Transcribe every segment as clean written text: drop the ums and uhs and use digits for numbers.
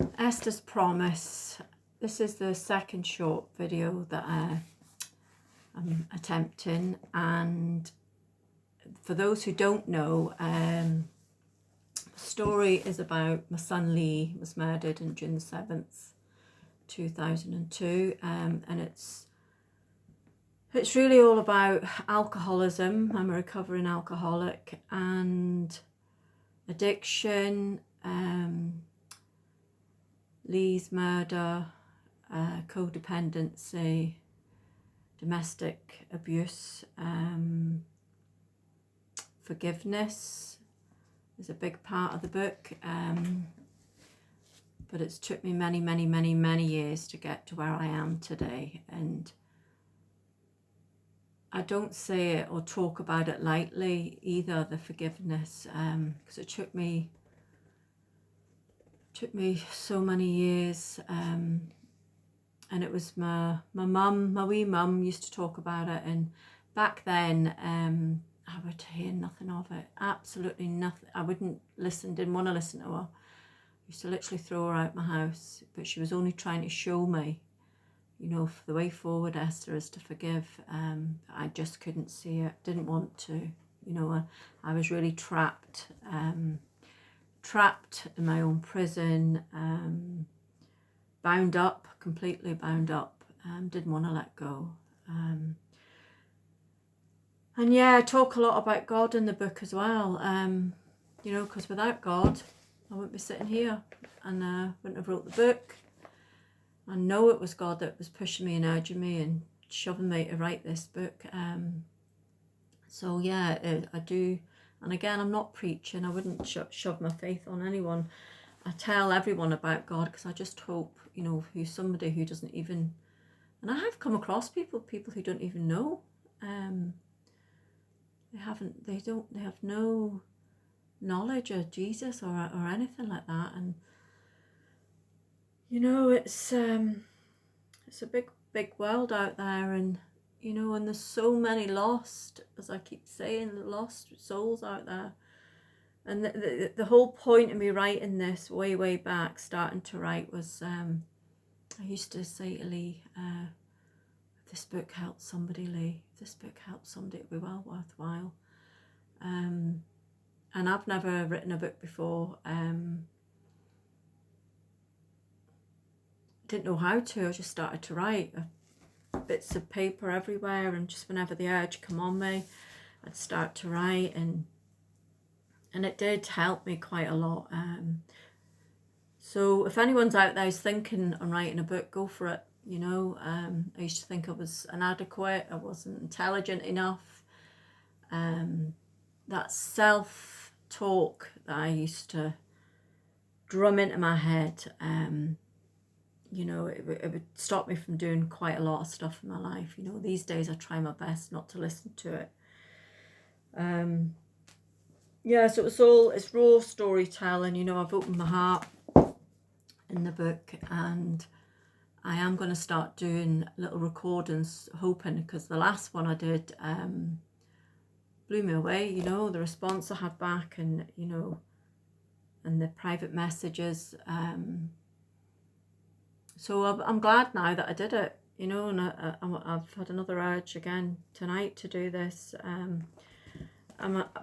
Esthers Promise. This is the second short video that I'm attempting, and for those who don't know, the story is about my son Lee was murdered on June the 7th, 2002, and it's really all about alcoholism. I'm a recovering alcoholic, and addiction, Lee's murder, codependency, domestic abuse, forgiveness is a big part of the book, but it's took me many years to get to where I am today, and I don't say it or talk about it lightly either, the forgiveness, because it took me so many years, and it was my wee mum used to talk about it, and back then I would hear nothing of it, absolutely nothing. I wouldn't listen, didn't want to listen to her. I used to literally throw her out my house, but she was only trying to show me, you know, the way forward, Esther, is to forgive. I just couldn't see it, didn't want to, you know. I was really trapped in my own prison, bound up, completely bound up, didn't want to let go. And yeah, I talk a lot about God in the book as well, you know, because without God, I wouldn't be sitting here, and wouldn't have wrote the book. I know it was God that was pushing me and urging me and shoving me to write this book. So yeah, I do. And again, I'm not preaching. I wouldn't shove my faith on anyone. I tell everyone about God because I just hope, you know, who's somebody who doesn't even, and I have come across people who don't even know. They have no knowledge of Jesus or anything like that. And you know, it's a big world out there, and you know, and there's so many lost, as I keep saying, lost souls out there. And the whole point of me writing this way back, starting to write, was I used to say to Lee, if this book helps somebody, Lee, if this book helps somebody, it'll be well worthwhile. And I've never written a book before. Didn't know how to. I just started to write bits of paper everywhere, and just whenever the urge come on me, I'd start to write, and it did help me quite a lot. So if anyone's out there who's thinking on writing a book, go for it. You know, I used to think I was inadequate, I wasn't intelligent enough. That self-talk that I used to drum into my head, you know, it would stop me from doing quite a lot of stuff in my life. You know, these days I try my best not to listen to it. Yeah, so it's raw storytelling. You know, I've opened my heart in the book, and I am going to start doing little recordings, hoping, because the last one I did blew me away. You know, the response I had back, and you know, and the private messages. So I'm glad now that I did it, you know, and I've had another urge again tonight to do this.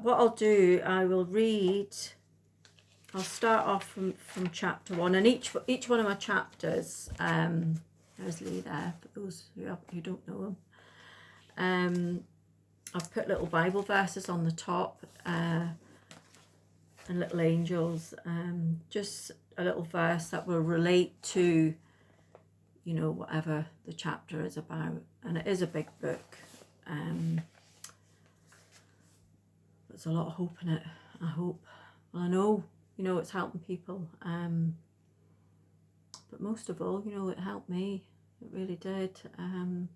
What I'll do, I will read. I'll start off from chapter 1, and each one of my chapters. There's Lee there for those who don't know him. I've put little Bible verses on the top, and little angels. Just a little verse that will relate to, you know, whatever the chapter is about. And it is a big book. There's a lot of hope in it, I hope. Well, I know, you know, it's helping people. But most of all, you know, it helped me. It really did. And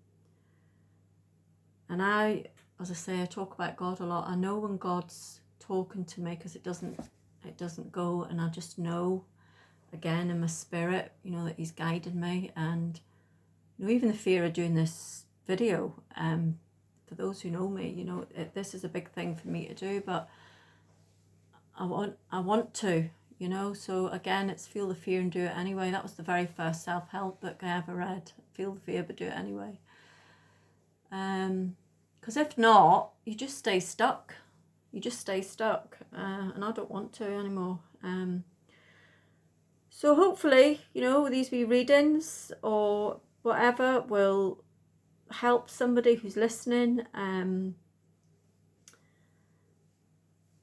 I, as I say, I talk about God a lot. I know when God's talking to me, because it doesn't go, and I just know, again, in my spirit, you know, that he's guiding me. And you know, even the fear of doing this video, for those who know me, you know, this is a big thing for me to do, but I want to, you know. So again, it's Feel the Fear and Do It Anyway. That was the very first self-help book I ever read. Feel the fear, but do it anyway. Because if not, you just stay stuck. You just stay stuck, and I don't want to anymore. So hopefully, you know, these wee readings or whatever will help somebody who's listening,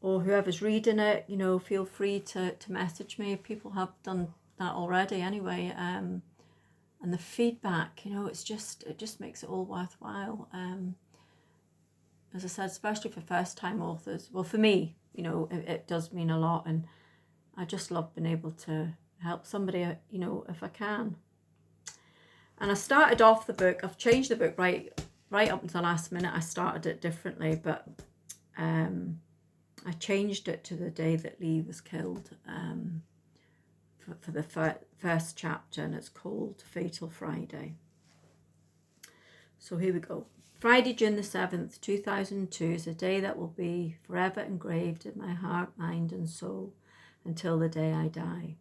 or whoever's reading it. You know, feel free to message me. People have done that already anyway. And the feedback, you know, it just makes it all worthwhile. As I said, especially for first-time authors. Well, for me, you know, it does mean a lot, and I just love being able to help somebody, you know, if I can. And I started off the book, I've changed the book right up until the last minute. I started it differently, but I changed it to the day that Lee was killed, for the first chapter, and it's called Fatal Friday. So here we go. Friday, June the 7th, 2002 is a day that will be forever engraved in my heart, mind and soul until the day I die.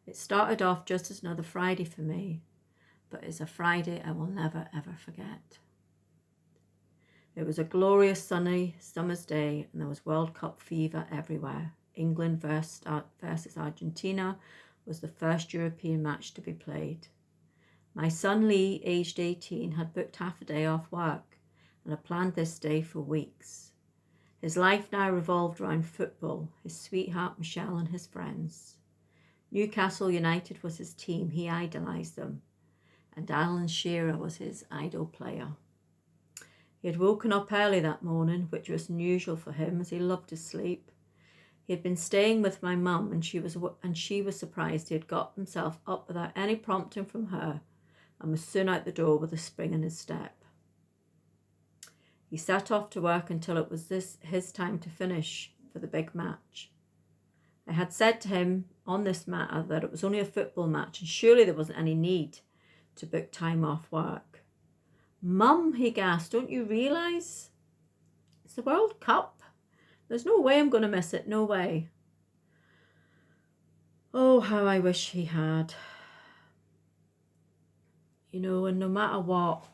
It started off just as another Friday for me, but it's a Friday I will never ever forget. It was a glorious sunny summer's day, and there was World Cup fever everywhere. England versus Argentina was the first European match to be played. My son Lee, aged 18, had booked half a day off work and had planned this day for weeks. His life now revolved around football, his sweetheart Michelle and his friends. Newcastle United was his team, he idolised them, and Alan Shearer was his idol player. He had woken up early that morning, which was unusual for him as he loved his sleep. He had been staying with my mum, and she was surprised he had got himself up without any prompting from her, and was soon out the door with a spring in his step. He set off to work until it was his time to finish for the big match. I had said to him on this matter that it was only a football match, and surely there wasn't any need to book time off work. "Mum," he gasped, "don't you realise? It's the World Cup. There's no way I'm going to miss it, no way." Oh, how I wish he had. You know, and no matter what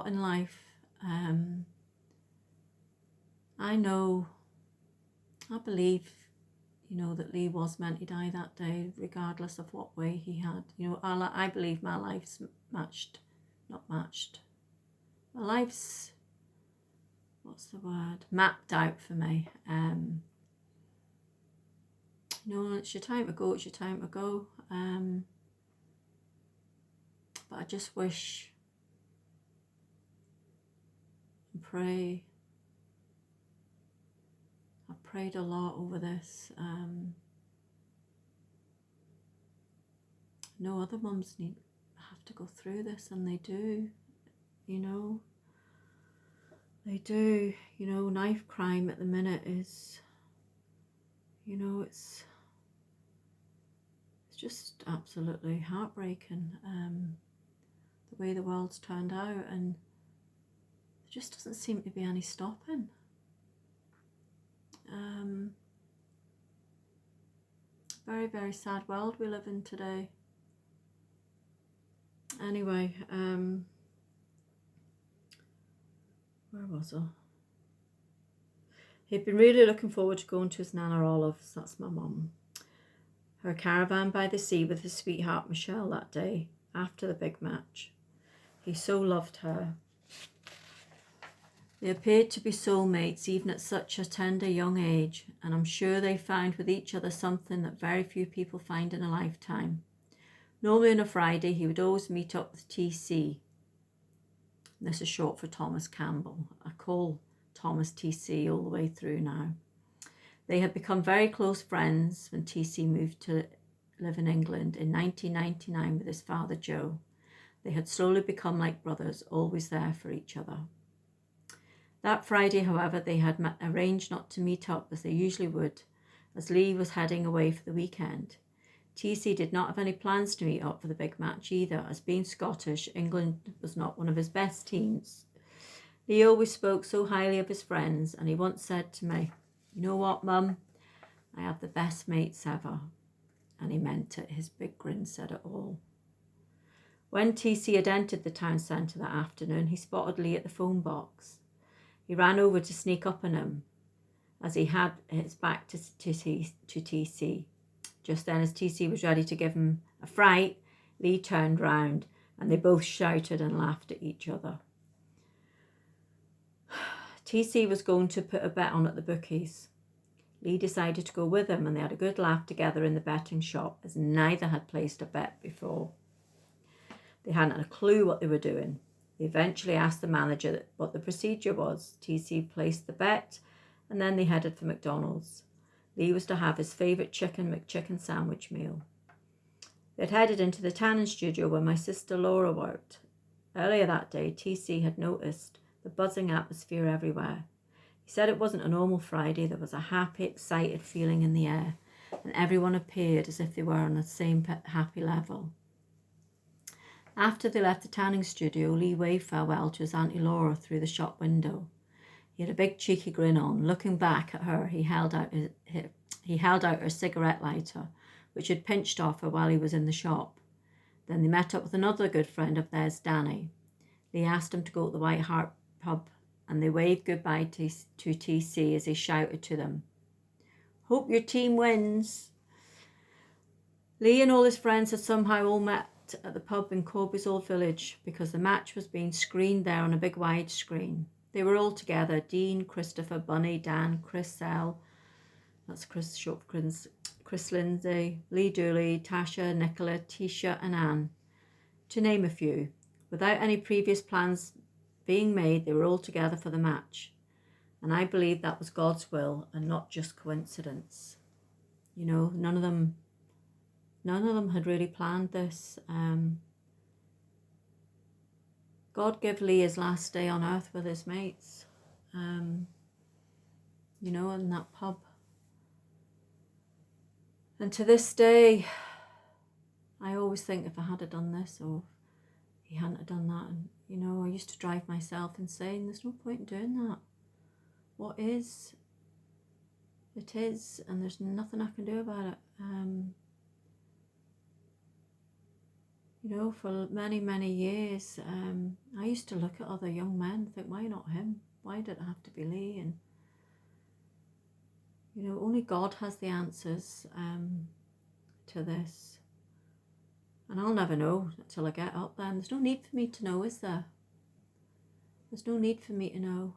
in life, I believe, you know, that Lee was meant to die that day, regardless of what way he had. You know, I believe my life's not matched. My life's, mapped out for me. You know, it's your time to go, it's your time to go. But I just wish and pray. I prayed a lot over this. No other mums have to go through this, and they do, you know. They do. You know, knife crime at the minute is, you know, it's just absolutely heartbreaking, the way the world's turned out, and there just doesn't seem to be any stopping. Very, very sad world we live in today. Anyway, where was I? He'd been really looking forward to going to his Nana Olive's, that's my mum, her caravan by the sea with his sweetheart Michelle that day after the big match. He so loved her. They appeared to be soulmates even at such a tender young age, and I'm sure they found with each other something that very few people find in a lifetime. Normally on a Friday he would always meet up with TC. This is short for Thomas Campbell. I call Thomas TC all the way through now. They had become very close friends when TC moved to live in England in 1999 with his father Joe. They had slowly become like brothers, always there for each other. That Friday, however, they had arranged not to meet up as they usually would, as Lee was heading away for the weekend. TC did not have any plans to meet up for the big match either, as being Scottish, England was not one of his best teams. Lee always spoke so highly of his friends, and he once said to me, "You know what, Mum? I have the best mates ever." And he meant it. His big grin said it all. When TC had entered the town centre that afternoon, he spotted Lee at the phone box. He ran over to sneak up on him as he had his back to TC. Just then, as TC was ready to give him a fright, Lee turned round and they both shouted and laughed at each other. TC was going to put a bet on at the bookies. Lee decided to go with him, and they had a good laugh together in the betting shop, as neither had placed a bet before. They hadn't a clue what they were doing. They eventually asked the manager what the procedure was. TC placed the bet, and then they headed for McDonald's. Lee was to have his favourite chicken McChicken sandwich meal. They'd headed into the tanning studio where my sister Laura worked. Earlier that day, TC had noticed the buzzing atmosphere everywhere. He said it wasn't a normal Friday. There was a happy, excited feeling in the air, and everyone appeared as if they were on the same happy level. After they left the tanning studio, Lee waved farewell to his Auntie Laura through the shop window. He had a big cheeky grin on. Looking back at her, he held out her cigarette lighter, which had pinched off her while he was in the shop. Then they met up with another good friend of theirs, Danny. Lee asked him to go to the White Hart pub, and they waved goodbye to TC as he shouted to them, "Hope your team wins." Lee and all his friends had somehow all met at the pub in Corby's old village because the match was being screened there on a big wide screen. They were all together: Dean, Christopher, Bunny, Dan, Chris L. That's Chris, short for Chris Lindsay, Lee Dooley, Tasha, Nicola, Tisha and Anne, to name a few. Without any previous plans being made, they were all together for the match. And I believe that was God's will and not just coincidence. You know, none of them had really planned this. God gave Lee his last day on earth with his mates, you know, in that pub. And to this day, I always think if I had done this or he hadn't done that, and you know, I used to drive myself insane. There's no point in doing that. What is, it is, and there's nothing I can do about it. You know, for many, many years, I used to look at other young men and think, why not him? Why did it have to be Lee? And, you know, only God has the answers to this. And I'll never know until I get up there. And there's no need for me to know, is there? There's no need for me to know.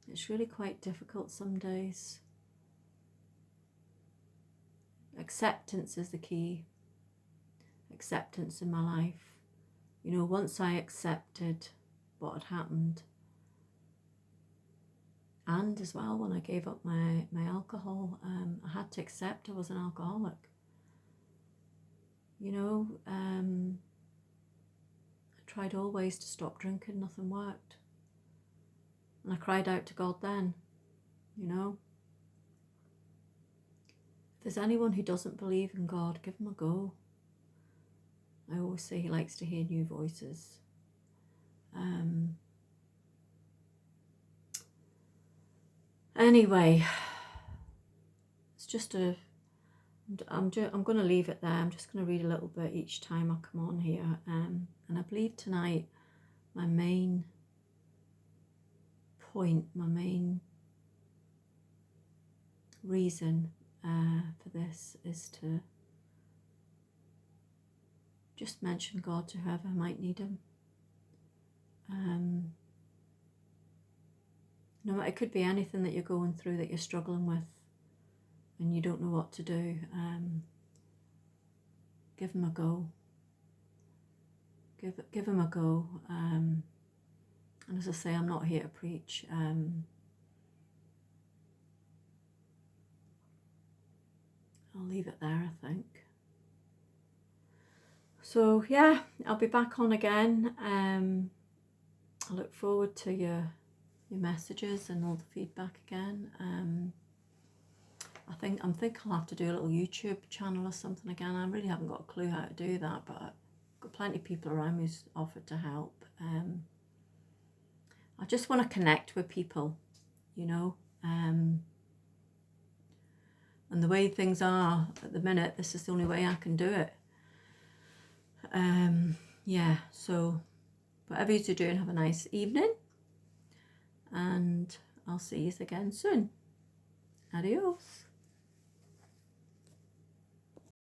It's really quite difficult some days. Acceptance is the key. Acceptance in my life. You know, once I accepted what had happened, and as well when I gave up my alcohol, I had to accept I was an alcoholic. You know, I tried always to stop drinking, nothing worked. And I cried out to God then, you know. If there's anyone who doesn't believe in God, give him a go. I always say he likes to hear new voices. Anyway, it's just I'm going to leave it there. I'm just going to read a little bit each time I come on here. And I believe tonight my main point, my main reason for this is to just mention God to whoever might need him. No, it could be anything that you're going through that you're struggling with and you don't know what to do. Give him a go. Give him a go. And as I say, I'm not here to preach. I'll leave it there, I think. So yeah, I'll be back on again. I look forward to your messages and all the feedback again. I think I'll have to do a little YouTube channel or something again. I really haven't got a clue how to do that, but I've got plenty of people around me who's offered to help. I just want to connect with people, you know. And the way things are at the minute, this is the only way I can do it. Yeah, so whatever you're doing, have a nice evening, and I'll see you again soon. Adios.